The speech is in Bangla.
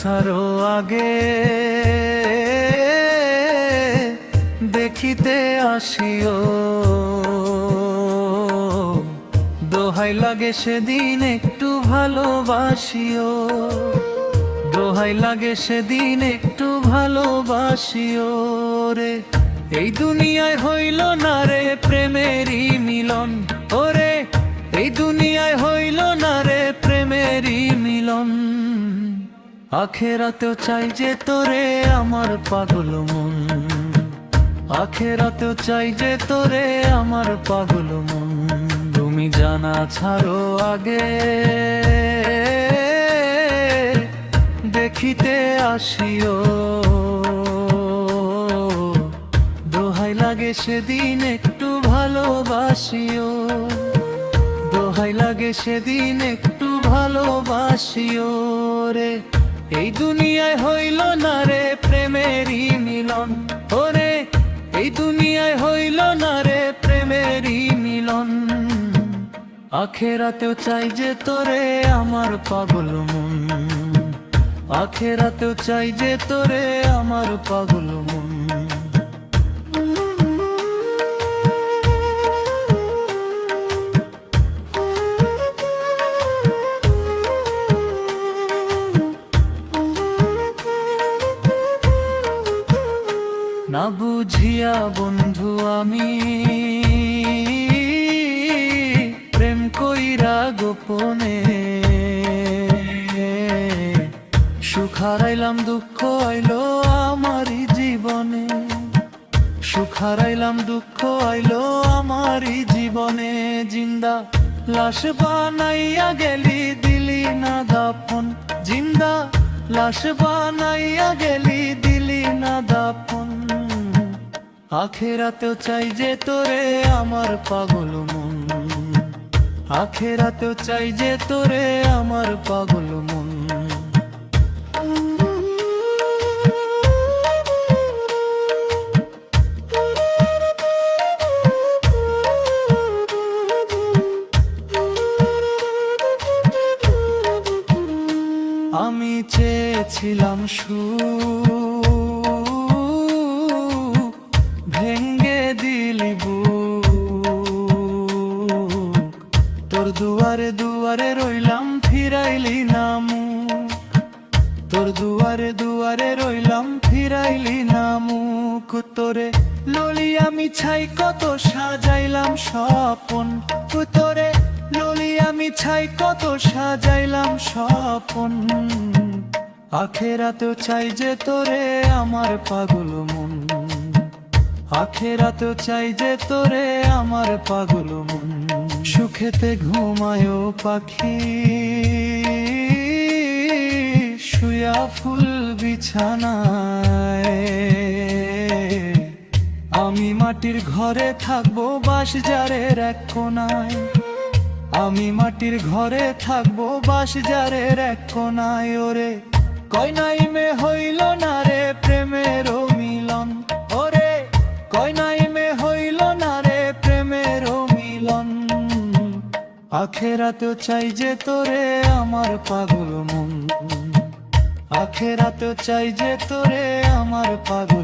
ছাড়ো আগে দেখিতে আসিও, দোহাই লাগে সেদিন একটু ভালোবাসিও, দোহাই লাগে সেদিন একটু ভালোবাসিও রে। এই দুনিয়ায় হইল না রে প্রেমেরই মিলন, ওরে এই দুনিয়ায় হইল না রে প্রেমেরই মিলন। আখেরাতেও চাই যে তোরে আমার পাগল মন, আখেরাতেও চাই যে তোরে আমার পাগল মন। তুমি জানা ছাড়ো আগে দেখিতে আসিও, দোহাই লাগে সেদিন একটু ভালোবাসিও, দোহাই লাগে সেদিন একটু ভালোবাসিও রে। এই দুনিয়ায় হইল না রে প্রেমেরই মিলন, ওরে এই দুনিয়ায় হইল না রে প্রেমেরই মিলন। আখেরাতেও চাই যে তোরে আমার পাগল মন, আখেরাতেও চাই যে তোরে আমার পাগল মন। না বুঝিয়া বন্ধু আমি প্রেম কইরা গোপনে, সুখ হারাইলাম দুঃখ আইলো আমারই জীবনে, সুখ হারাইলাম দুঃখ আইলো আমারই জীবনে। জিন্দা লাশ বানাইয়া গেলি দিলি না দাফন, জিন্দা লাশ বানাইয়া গেলি দিলি না দাফন। আখেরাতেও চাই যে তোরে আমার পাগল মন, আখেরাতেও চাই যে তোরে আমার পাগল মন। আমি চেয়েছিলাম ভেঙ্গে দিলি বুক, তোর দুয়ারে দুয়ারে রইলাম ফিরাইলি না মুখ, তোর দুয়ারে দুয়ারে রইলাম ফিরাইলি না মুখ। তোরে ললি আমি ছাই কত সাজাইলাম স্বপন, তোরে ললি আমি ছাই কত সাজাইলাম স্বপন। আখেরাতেও চাই যে তোরে আমার পাগল মন, আখেরাতেও চাই যে তোরে আমার পাগল মন। সুখেতে ঘুমায় পাখি শুয়া ফুল বিছানায়, আমি মাটির ঘরে থাকবো বাঁশঝাড়ের এক কোনায়, আমি মাটির ঘরে থাকবো বাঁশঝাড়ের এক কোনায়। ওরে কয়নাই মে হইল না রে প্রেমের মিলন, ওরে কয়নাই মে হইল না রে প্রেমের মিলন। আখেরাতেও চাই যে তোরে আমার পাগল মন, আখেরাতেও চাই যে তোরে আমার পাগল